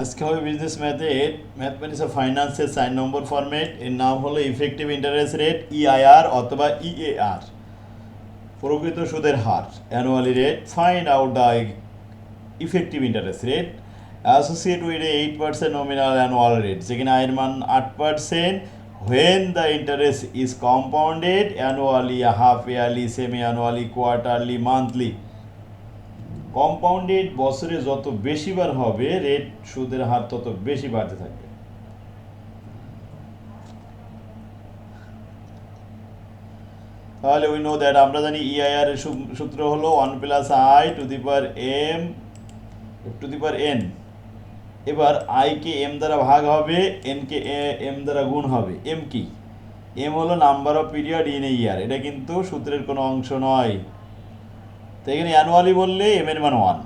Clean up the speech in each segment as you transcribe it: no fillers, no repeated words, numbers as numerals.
আজকে হবে বিজনেস ম্যাথের ম্যাথমেটিক্স অফ ফাইন্যান্সের 4 নম্বর ফরম্যাট। এর নাম হলো ইফেক্টিভ ইন্টারেস্ট রেট, ইআইআর অথবা ইএআর, প্রকৃত সুদের হার, annually rate. Find out the effective interest rate associate with 8% nominal annual rate, যেখানে আয়ের মান 8%, when the interest is compounded annually, half yearly, semi annually, quarterly, monthly. Compounded বছরে যত বেশি বার হবে রেট, সুদের হার তত বেশি বাড়তে থাকবে। তাহলে উই নো দ্যাট, আমরা জানি ইআইআর এর সূত্র হলো 1 plus I to the power M to the power N. এবার আই কে এম দ্বারা ভাগ হবে, এন কে এম দ্বারা গুণ হবে। এম কি? এম হলো number of period in a year, এটা কিন্তু সূত্রের কোনো অংশ নয়। তো এখানে অ্যানুয়ালি বললে এম এর মান 1,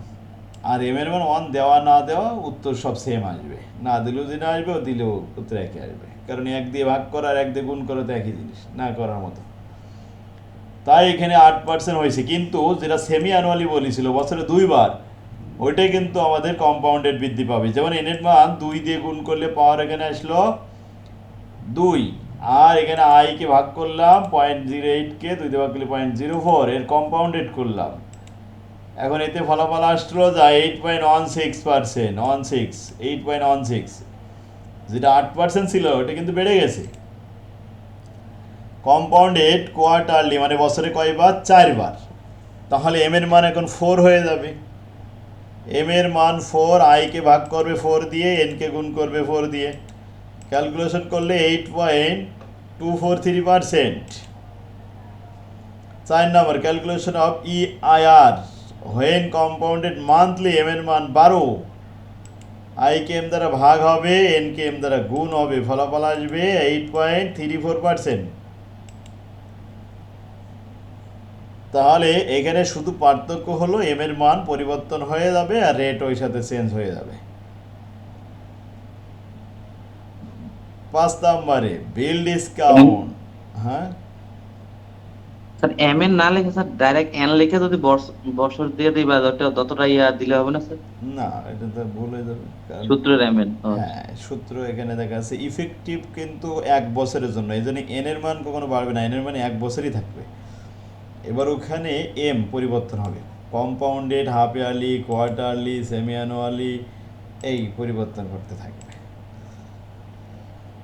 আর এম এর মান 1 দেওয়া না দেওয়া উত্তর সব সেম আসবে, না দিলেও যেটা আসবে ও দিলেও উত্তর একই আসবে, কারণ 1 দিয়ে ভাগ করা আর 1 দিয়ে গুণ করা তো একই জিনিস, না করার মতো। তাই এখানে 8% হয়েছে, কিন্তু যেটা সেমি অ্যানুয়ালি বলেছিল বছরে 2 বার, ওইটাই কিন্তু আমাদের কম্পাউন্ডেড বৃদ্ধি পাবে। যেমন এন এর মান 2 দিয়ে গুণ করলে পাওয়ার এখানে আসলো 2, আর এখানে আই কে ভাগ করলাম 0.08 কে 2 দিয়ে ভাগ করলে 0.04, এর কম্পাউন্ডেড করলাম। এখন এতে ফলাফল আসলো যা 8.16%, 8.16, যেটা 8% ছিল ওটা কিন্তু বেড়ে গেছে। কম্পাউন্ডেড কোয়ার্টারলি মানে বছরে কয়বার? 4 বার। তাহলে এম এর মান এখন 4 হয়ে যাবে। এম এর মান 4, আই কে ভাগ করবে 4 দিয়ে, এন কে গুণ করবে 4 দিয়ে, ক্যালকুলেশন করলে 8.243%। 4 number, calculation of EIR when compounded monthly, M এর মান 12, আই কে এম দ্বারা ভাগ হবে, এন কে এম দ্বারা গুণ হবে, ফলাফল আসবে 8.34%। তাহলে এখানে শুধু পার্থক্য হলো এম এর মান পরিবর্তন হয়ে যাবে আর রেট ওই সাথে চেঞ্জ হয়ে যাবে। 5 নম্বরে বিল ডিসকাউন্ট। হ্যাঁ স্যার এম এন না লিখে স্যার ডাইরেক্ট এন লিখে যদি বছর দিয়ে দিই বা ততটা ইয়া দিলে হবে না স্যার? না, এটা তো ভুল হয়ে যাবে, কারণ সূত্রের এম এন। হ্যাঁ সূত্র এখানে দেখা আছে ইফেক্টিভ কিন্তু 1 বছরের জন্য, এই জন্য এন এর মান কখনো বাড়বে না, এন এর মান 1 বছরই থাকবে। এবার ওখানে এম পরিবর্তন হবে, compounded, half yearly, quarterly, semi annually, এই পরিবর্তন করতে থাকবে।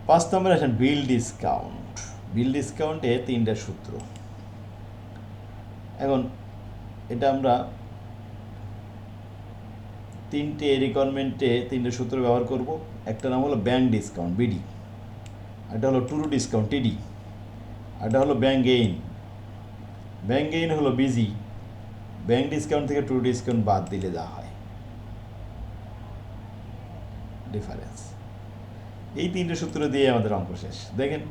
5 নম্বরে আসেন বিল ডিসকাউন্ট। বিল ডিসকাউন্টে 3টা সূত্র। এখন এটা আমরা 3টে রিকোয়ারমেন্টে 3টে সূত্র ব্যবহার করব। একটা নাম হলো ব্যাংক ডিসকাউন্ট, বিডি, একটা হলো ট্রু ডিসকাউন্ট, টিডি, একটা হলো ব্যাংক গেইন। ব্যাংক গেইন হলো বিজি, ব্যাংক ডিসকাউন্ট থেকে ট্রু ডিসকাউন্ট বাদ দিলে যা হয় ডিফারেন্স। এই 3টে সূত্র দিয়ে আমাদের অঙ্ক শেষ। দেখেন,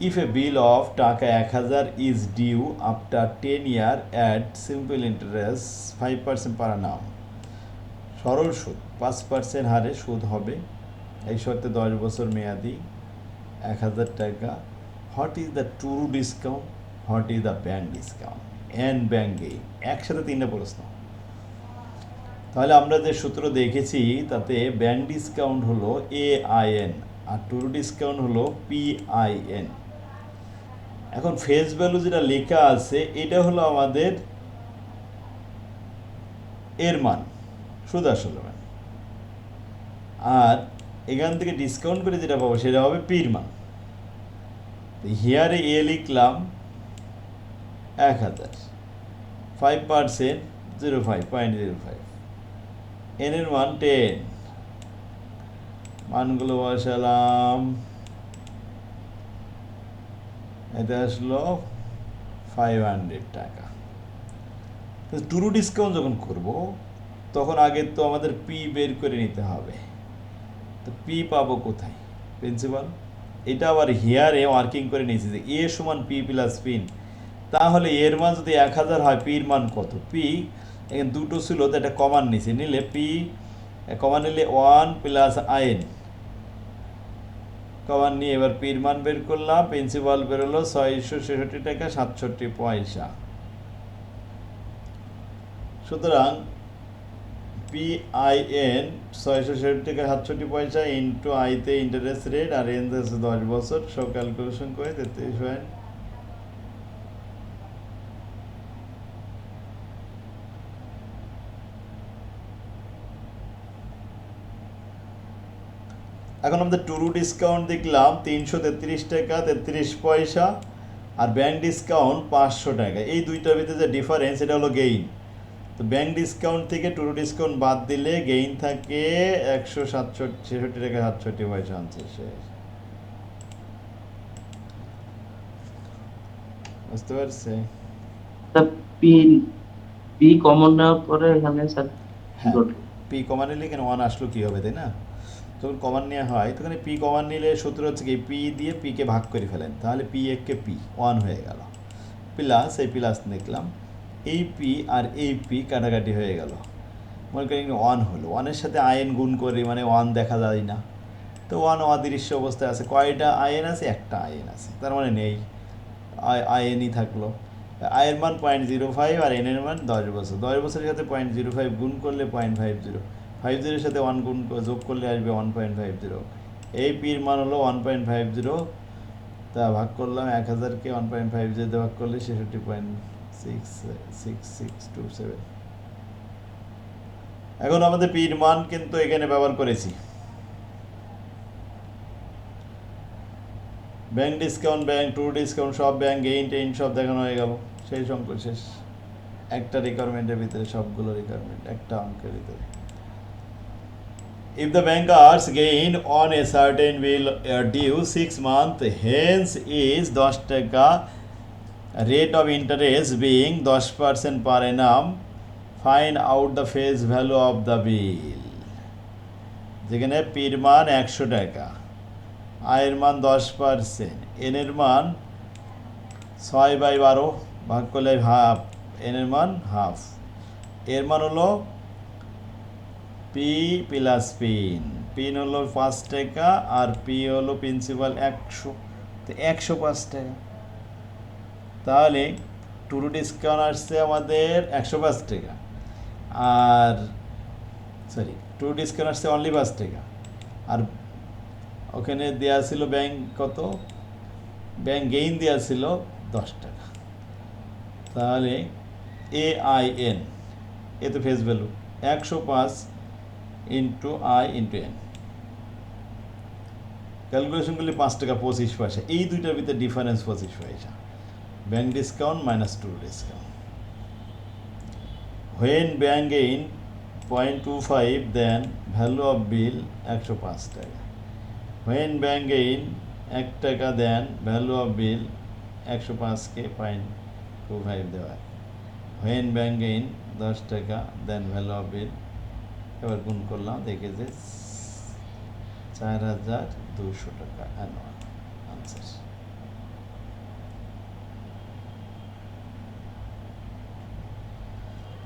ইফ এ বিল অফ টাকা 1000 is due after 10 year at simple interest 5% per annum, সরল সুদ 5% হারে সুদ হবে, এই শর্তে 10 বছর মেয়াদি, 1000 টাকা। What is the true discount, what is the bank discount and bank gain? একসাথে 3টে প্রশ্ন। তাহলে আমরা যে সূত্র দেখেছি তাতে ব্যাংক ডিসকাউন্ট হলো AIN আর ট্রু ডিসকাউন্ট হলো PIN। এখন ফেস ভ্যালু যেটা লেখা আছে এটা হলো আমাদের এর মান, সুদ আসল মান, আর এখান থেকে ডিসকাউন্ট করে যেটা পাবো সেটা হবে পির মান। হিয়ারে এ লিখলাম 1000, 5% 0.05, এন এর মান 10, মানগুলো বসালাম, এটা আসলো 500 টাকা। ট্রু ডিসকাউন্ট যখন করব তখন আগে তো আমাদের পি বের করে নিতে হবে। তো পি পাবো কোথায়? প্রিন্সিপাল, এটা আবার হিয়ারে ওয়ার্কিং করে নিয়েছি যে এ সমান পি প্লাস পিন। তাহলে এর মান যদি 1000 হয়, পির মান কত? পি এখানে দুটো ছিল তো এটা কমান নিয়েছি, নিলে পি কমান নিলে 1 প্লাস আইন, কমান নিয়ে এবার পির মান বের করলাম, প্রিন্সিপাল বেরোলো 666 টাকা 67 পয়সা। সুতরাং PIN 660 টাকা 67 পয়সা ইন্টু আইতে ইন্টারেস্ট রেট আর এন আছে 10 বছর, সব ক্যালকুলেশন করে 33 হয়। এখন আমাদের টুরু ডিসকাউন্ট দেখলাম 333 টাকা 33 পয়সা, আর ব্যাংক ডিসকাউন্ট 500 টাকা। এই দুইটার ভিতরে যে ডিফারেন্স এটা হলো গেইন। তো ব্যাংক ডিসকাউন্ট থেকে টুরু ডিসকাউন্ট বাদ দিলে গেইন থাকে 166 টাকা 67 পয়সা আনছে শেষ। বুঝতে পারছে? স্যার পি পি কমন নেওয়ার পরে এখানে স্যার হ্যাঁ, ঘটলো। পি কমান নিলে এখানে ওয়ান আসলো কী হবে, তাই না? যখন কমান নেওয়া হয় তখন পি কমান নিলে সূত্র হচ্ছে কি, পি দিয়ে পিকে ভাগ করে ফেলেন, তাহলে পি এককে পি ওয়ান হয়ে গেল, প্লাস এই প্লাস লিখলাম, এই পি আর এই পি কাটাকাটি হয়ে গেল, মনে করি ওয়ান হলো, ওয়ানের সাথে আইএন গুণ করি মানে ওয়ান দেখা যায় না, তো ওয়ান অদৃশ্য অবস্থায় আছে। কয়টা আইএন আছে? একটা আইএন আছে, তার মানে নেই, আইএনই থাকলো। আয়ের মান 0.05 আর এনের মান 10 বছর, 10 বছরের সাথে 0.05 গুণ করলে 0.50, 50 সাথে 1 গুণ যোগ করলে আসবে 1.50। এই পির মান হলো 1.50, তা ভাগ করলাম 1000কে 1.50 দিয়ে ভাগ করলে 66.6627। এখন আমাদের পির মান কিন্তু এখানে ব্যবহার করেছি। Bank discount, bank tour discount, সব ব্যাংক গেইন টেইন সব দেখানো হয়ে গেল, সেই অঙ্ক শেষ। একটা রিকোয়ারমেন্টের ভিতরে সবগুলো রিকোয়ারমেন্ট একটা অঙ্কের ভিতরে। If the bankers gain on a certain bill due 6 months, hence is 10 টাকা rate of interest being 10% per annum, find out the face value of the bill। যেখানে পির মান 100 টাকা, আয়ের মান 10%, এনের মান 6/12 ভাগ করলে হাফ, এনের মান হাফ, এর মান হলো পি প্লাস পিন, পিন হলো 5 টাকা আর পি হলো প্রিন্সিপাল 100, তো 105 টাকা। তাহলে টুরু ডিসকাউন্ট আসছে আমাদের 105 টাকা, আর সরি টুরু ডিসকাউন্ট আসছে অনলি 5 টাকা, আর ওখানে দেওয়া ছিল ব্যাংক কত, ব্যাংক গেইন দেওয়া ছিল 10 টাকা। তাহলে AIN, এ তো face value 105 into I into N, calculation করলে 5 টাকা 25 পয়সা। এই দুইটার ভিতরে ডিফারেন্স 25 পয়সা, bank discount minus true discount. When bank gain 0.25 then value of bill 105 টাকা। হোয়েন ব্যাংক গেইন 1 টাকা দেন ভ্যালু অফ বিল 105কে 0.25 দেওয়া। হোয়েন ব্যাংক গেইন 10 টাকা দেন ভ্যালু অফ বিল, এবার গুণ করলাম দেখে যে 4200 টাকা অ্যানুয়াল আনসার।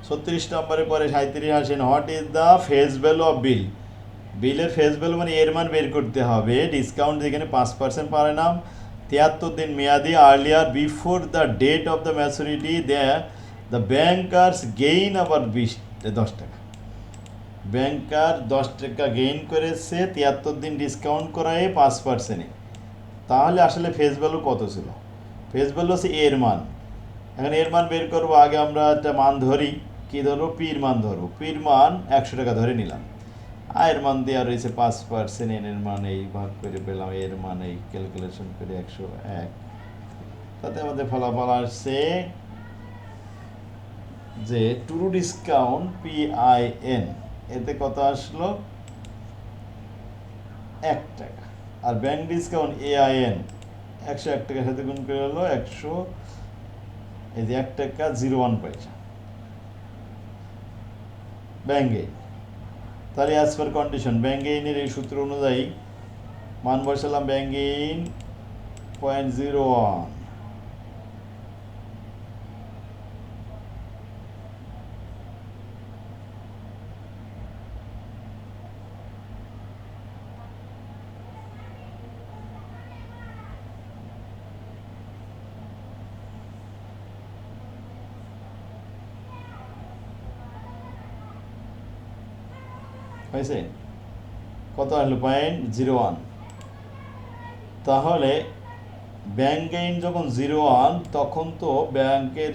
36 নম্বরের পরে 37 আসেন, what is the face value of bill. বিলের ফেস ভ্যালু মানে এর মান বের করতে হবে। ডিসকাউন্ট যেখানে 5% পার অ্যানাম, 73 দিন মেয়াদি, earlier before the date of the maturity, the bankers gain আবার 10 টাকা। ব্যাংকার 10 টাকা গেইন করেছে 73 দিন ডিসকাউন্ট করায় 5%-এ, তাহলে আসলে ফেস ভ্যালু কত ছিল? ফেস ভ্যালু হচ্ছে এর মান। এখন এর মান বের করবো, আগে আমরা একটা মান ধরি, কি ধরবো? পির মান ধরবো। পির মান 100 টাকা ধরে নিলাম, আয়ের মান দেওয়া রয়েছে 5%, এনের মান এই ভাগ করে পেলাম, এর মান এই ক্যালকুলেশন করে 101, তাতে আমাদের ফলাফল আসছে যে টুরু ডিসকাউন্ট PIN এতে কত আসলো? 1 টাকা, আর ব্যাংক ডিসকাউন্ট AIN 101 টাকার সাথে গুণ করে হলো 100, এই যে 1 টাকা 01 পয়সা ব্যাংক গেইন। তাহলে অ্যাজ পার কন্ডিশন ব্যাংক গেইনের এই সূত্র অনুযায়ী মান বসালাম, ব্যাংক গেইন 0.01, হয়েছে? কত আসলো? 0.01। তাহলে ব্যাংক গেইন যখন 0.1 তখন তো ব্যাংকের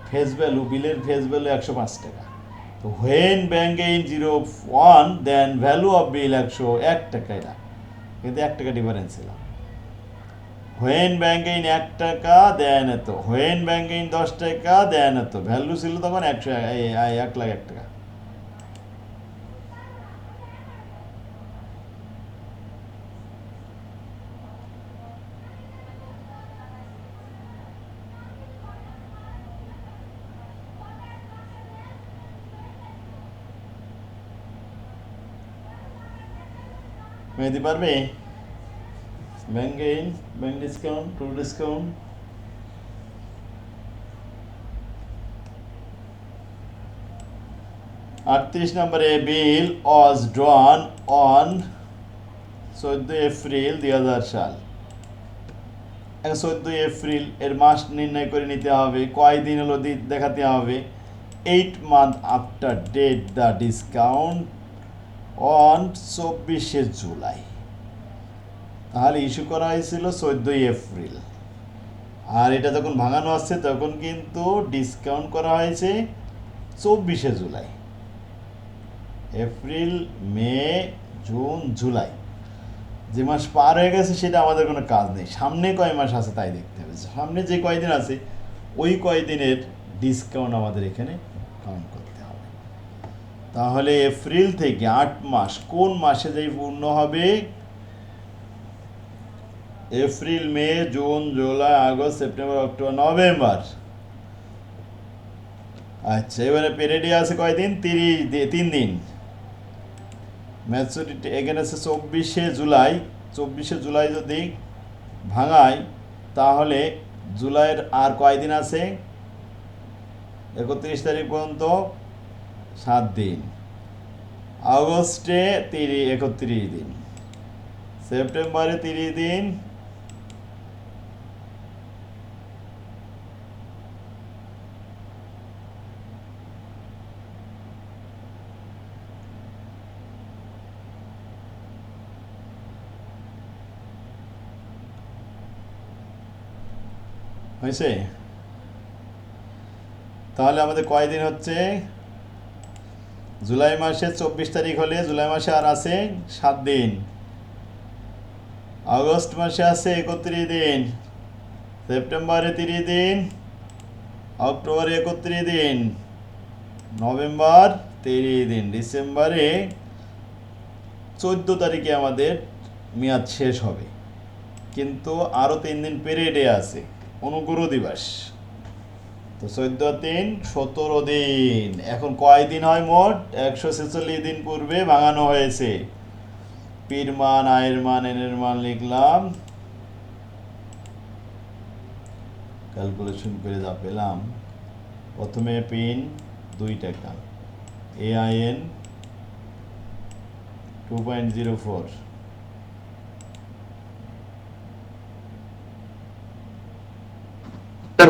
ফেস ভ্যালু, বিলের ফেস ভ্যালু 105 টাকা। তো when bank gain 0.1 then value of bill 101 টাকা। এটা কিন্তু 1 টাকা ডিফারেন্স ছিল। হোয়েন ব্যাংক গেইন 1 টাকা দেন এত, হোয়েন ব্যাংক গেইন 10 টাকা দেন এত, ভ্যালু ছিল তখন 1,01,01 টাকা। মেহেদি পারবে? Bank gain, bank discount, true discount. আটত্রিশ নম্বরে বিল ওয়াজ ড্রন অন 14 এপ্রিল 2000 সাল। 14 এপ্রিল এর মাস নির্ণয় করে নিতে হবে, কয়দিন হলো দেখাতে হবে। 8 month after date the discount on 24 July. তাহলে ইস্যু করা হয়েছিল 14 এপ্রিল, আর এটা যখন ভাঙানো আসছে তখন কিন্তু ডিসকাউন্ট করা হয়েছে 24 July. April, May, June, July, যে মাস পার হয়ে গেছে সেটা আমাদের কোনো কাজ নেই। সামনে কয় মাস আছে তাই দেখতে হবে। সামনে যে কয়দিন আছে ওই কয়দিনের ডিসকাউন্ট আমাদের এখানে কাউন্ট করতে হবে। তাহলে এপ্রিল থেকে 8 মাস কোন মাসে যেই পূর্ণ হবে? April, May, June, July, August, September, October, November. আচ্ছা, এবারে পেরিয়ডে আছে কয়দিন? 3 দিন। ম্যাচুরিটি এখানে আছে 24 জুলাই। 24 জুলাই যদি ভাঙাই তাহলে জুলাইয়ের আর কয়দিন আছে? 31 তারিখ পর্যন্ত 7 দিন। আগস্টে 31 দিন, সেপ্টেম্বরে 30 দিন, হয়েছে? তাহলে আমাদের কয়দিন হচ্ছে? জুলাই মাসে 24 তারিখ হলে জুলাই মাসে আর আছে 7 দিন। আগস্ট মাসে আছে 31 দিন, সেপ্টেম্বরে 30 দিন, অক্টোবরে 31 দিন, নভেম্বর 30 দিন, ডিসেম্বরে 14 তারিখে আমাদের মেয়াদ শেষ হবে। কিন্তু আরও 3 দিন পেরিয়ডে আছে, অনুগ্রহ দিবস। তো 14 3 17 দিন। এখন কয় দিন হয় মোট? 146 দিন পূর্বে ভাঙানো হয়েছে। পির মান, আয়ের মান, এনের মান লিখলাম, ক্যালকুলেশন করে যা পেলাম। প্রথমে পিন 2 টাকা, AIN 2.04,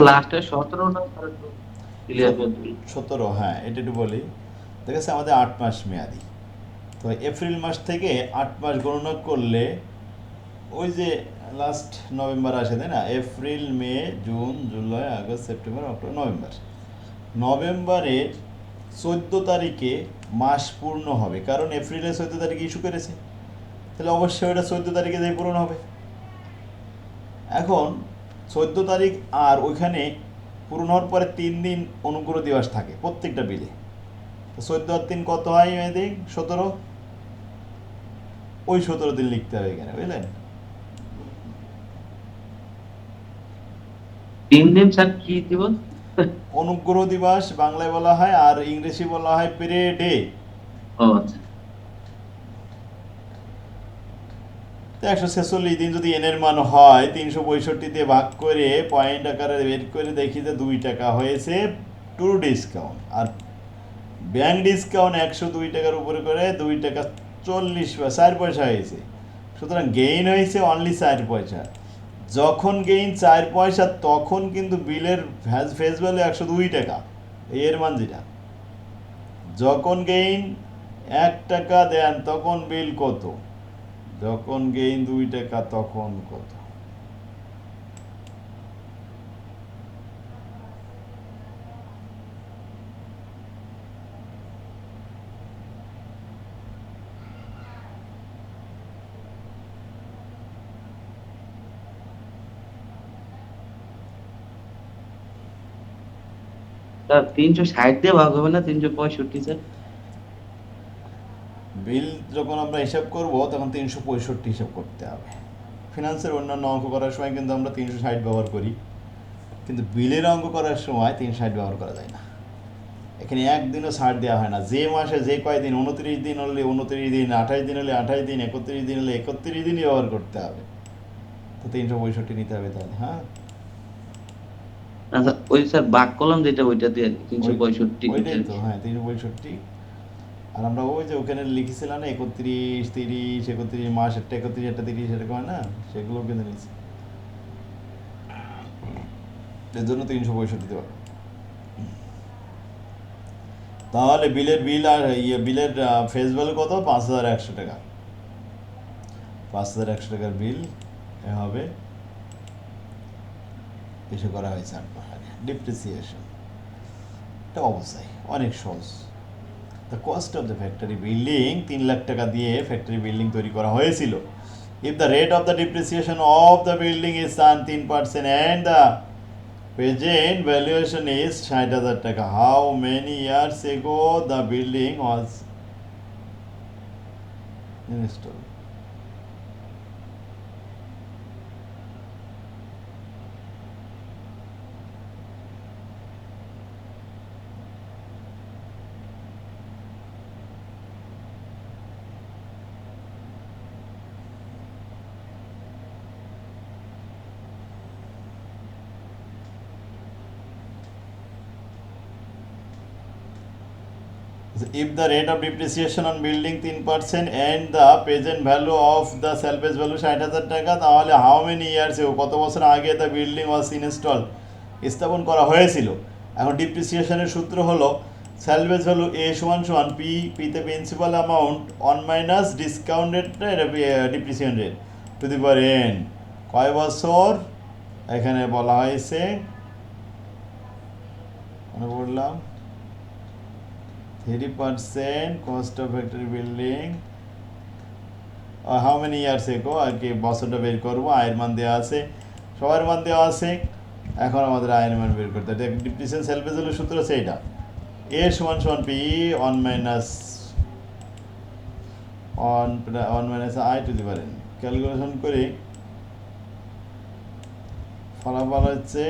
লাস্টে 17 না ক্লিয়ার করে দিই। 17। হ্যাঁ, এটা একটু বলি। দেখেছে আমাদের 8 মাস মেয়াদি। তো এপ্রিল মাস থেকে 8 মাস গণনা করলে ওই যে লাস্ট নভেম্বর আসে, তাই না? April, May, June, July, August, September, October, November. নভেম্বরের 14 তারিখে মাস পূর্ণ হবে, কারণ এপ্রিলের 14 তারিখে ইস্যু করেছে। তাহলে অবশ্যই ওটা 14 তারিখে যেই পূরণ হবে। এখন 14 তারিখ আর ওইখানে পূরণ হওয়ার পরে 3 দিন অনুগ্রহ দিবস থাকে প্রত্যেকটা বিলে। তো 14 আর 3 কত হয়? 17। ওই 17 দিন লিখতে হবে এখানে, বুঝলেন? 3 দিন স্যার কি দিবস? অনুগ্রহ দিবস বাংলায় বলা হয়, আর ইংরেজি বলা হয় পেরেডে। ও আচ্ছা। তো 146 দিন যদি এনের মান হয় 365 দিয়ে ভাগ করে পয়েন্ট আকারে বের করে দেখি যে 2 টাকা হয়েছে ট্রু ডিসকাউন্ট। আর ব্যাংক ডিসকাউন্ট 102 টাকার উপরে করে 2 টাকা 4 পয়সা হয়েছে। সুতরাং গেইন হয়েছে অনলি 4 পয়সা। যখন গেইন 4 পয়সা তখন কিন্তু বিলের ফেস ভ্যালু 102 টাকা, এর মান যেটা। যখন গেইন 1 টাকা দেন তখন বিল কত, যখন গেইন 2 টাকা তখন কত? স্যার 360 দিয়ে ভাগ হবে না 365 স্যার? বিল যখন আমরা হিসাব করব তখন 365 হিসাব করতে হবে। ফিনান্সের অন্যান্য অঙ্ক করার সময় কিন্তু আমরা 360 ব্যবহার করি, কিন্তু বিলের অঙ্ক করার সময় 360 ব্যবহার করা যায় না। এখানে একদিনও ছাড় দেওয়া হয় না, যে মাসে যে কয়দিন, 29 দিন হলে 29 দিন, 28 দিন হলে 28 দিন, 31 দিন হলে 31 দিনই ব্যবহার করতে হবে। তো 365 নিতে হবে তাহলে। হ্যাঁ, আচ্ছা ওই স্যার ভাগ কলম যেটা ওইটা দিয়ে ওই- 365 ওইটাই তো, হ্যাঁ 365। আর আমরা ওই যে ওখানে লিখেছিলাম না 31, 30, 31 মাস, একটা 31, একটা 30, এরকম হয় না, সেগুলো কিন্তু নিচ্ছি, এর জন্য 365 দিতে পারবো। তাহলে বিল আর বিলের ফেস ভ্যালু কত? 5100 টাকা। 5100 টাকার বিল হবে, ইস্যু করা হয়েছে 8 মাস আগে। ডিপ্রিসিয়েশন, এটা অবশ্যই অনেক সহজ। The cost of the factory building, 3 lakh টাকা দিয়ে ফ্যাক্টরি বিল্ডিং তৈরি করা হয়েছিল। If the rate of the depreciation of the building is 3% and the present valuation is 60,000 টাকা, হাউ মেনি ইয়ার্স এগো the building was install? If the rate of depreciation on building 3% and the present value of the salvage value 60,000 টাকা, তাহলে how many years ago, কত বছর আগে the building was installed, স্থাপন করা হয়েছিল। এখন ডিপ্রিসিয়েশনের সূত্র হলো স্যালভেজ ভ্যালু এ সমান সমান পি, পিতে principal amount on minus discounted depreciation rate to the power N. কয় বছর এখানে বলা হয়েছে, মনে বললাম 30% cost of factory building, how many years ago, আর কি বছরটা বের করবো। আয়ের মান দেওয়া আছে, সবার মান দেওয়া আছে, এখন আমাদের আয়ের মান বের করতে হবে। ডিপ্রিসিয়েশন সেলফেজ হলো সূত্র আছে এইটা, এ সমান সমান P on minus I to the power N. Calculation করে ফলাফল হচ্ছে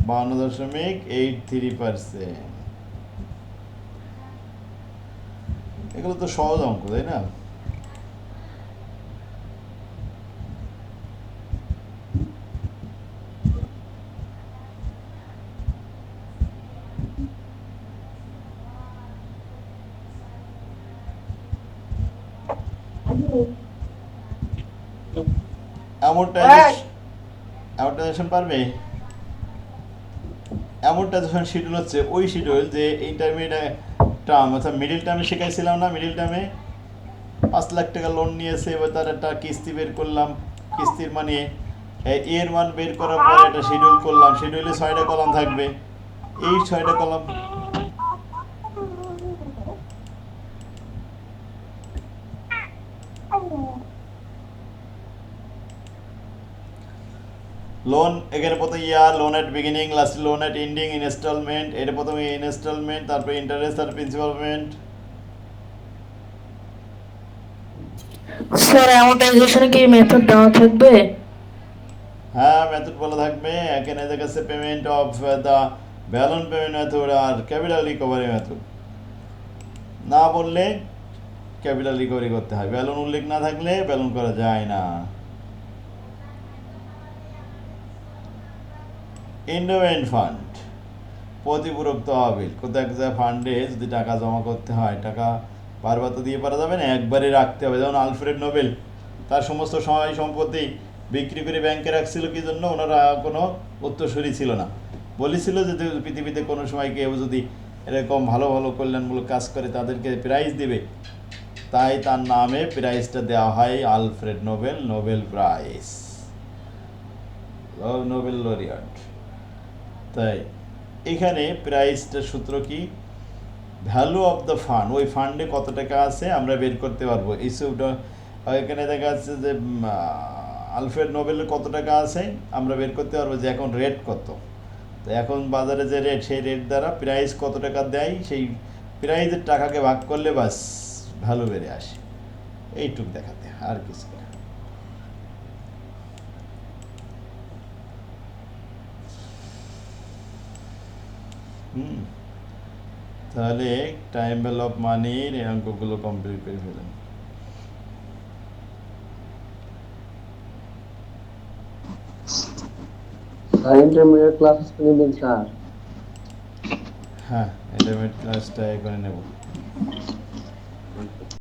52.83%। এগুলো তো সহজ অঙ্ক, তাই না? অ্যামোর্টাইজেশন পারবে? অ্যামোর্টাইজেশন শিডিউল হচ্ছে ওই শিডিউল যে ইন্টারমিডিয়েট টার্ম অর্থাৎ মিডিল টার্মে শেখাইছিলাম না, মিডিল টার্মে 5 লাখ টাকা লোন নিয়েছে, এবার তার একটা কিস্তি বের করলাম, কিস্তির মানে এর মান বের করার পরে একটা শিডিউল করলাম, শিডিউলে 6টা কলাম থাকবে, এই 6টা কলাম লোন, এখানে প্রথমে ইয়ার, লোন এট বিগিনিং, লাস্ট লোন এট এন্ডিং, ইনস্টলমেন্ট, এটা প্রথমে ইনস্টলমেন্ট, তারপরে ইন্টারেস্ট, তারপর প্রিন্সিপাল পেমেন্ট। স্যার অ্যামোর্টাইজেশনে কি মেথড দেওয়া থাকবে? হ্যাঁ, মেথড বলা থাকবে। এখানে দেখা যাচ্ছে payment of the balance payment method আর ক্যাপিটাল রিকভারি মেথড। না বললে ক্যাপিটাল রিকভারি করতে হয়, ব্যালন উল্লেখ না থাকলে ব্যালন করা যায় না। এন্ডোমেন্ট ফান্ড, প্রতিপূরক তহবিল, কোথাও এক জায়গায় ফান্ডে যদি টাকা জমা করতে হয়, টাকা বারবার তো দিয়ে পারা যাবে না, একবারে রাখতে হবে। যেমন আলফ্রেড নোবেল তার সমস্ত সহায় সম্পত্তি বিক্রি করে ব্যাংকে রাখছিল, কি জন্য? ওনারা কোনো উত্তরসূরি ছিল না, বলেছিল যে পৃথিবীতে কোনো সময় কেউ যদি এরকম ভালো ভালো কল্যাণমূলক কাজ করে তাদেরকে প্রাইজ দেবে, তাই তার নামে প্রাইজটা দেওয়া হয় Alfred Nobel, Nobel prize, Nobel laureate. তাই এখানে প্রাইজটার সূত্র কি, ভ্যালু অফ দ্য ফান্ড, ওই ফান্ডে কত টাকা আছে আমরা বের করতে পারবো। ইস্যুটা এখানে দেখা যাচ্ছে যে আলফ্রেড নোবেলের কত টাকা আছে আমরা বের করতে পারবো যে এখন রেট কত। তো এখন বাজারে যে রেট, সেই রেট দ্বারা প্রাইস কত টাকা দেয়, সেই প্রাইজের টাকাকে ভাগ করলে বাস ভ্যালু বেড়ে আসে। এইটুক দেখাতে, আর কিছু না। তাহলে টাইম ভ্যালু অফ মানির এই অঙ্কগুলো কমপ্লিট করে ফেলেন। ইন্টারমিডিয়েট ক্লাস নিবেন স্যার? হ্যাঁ, ইন্টারমিডিয়েট ক্লাসটা করে নেব।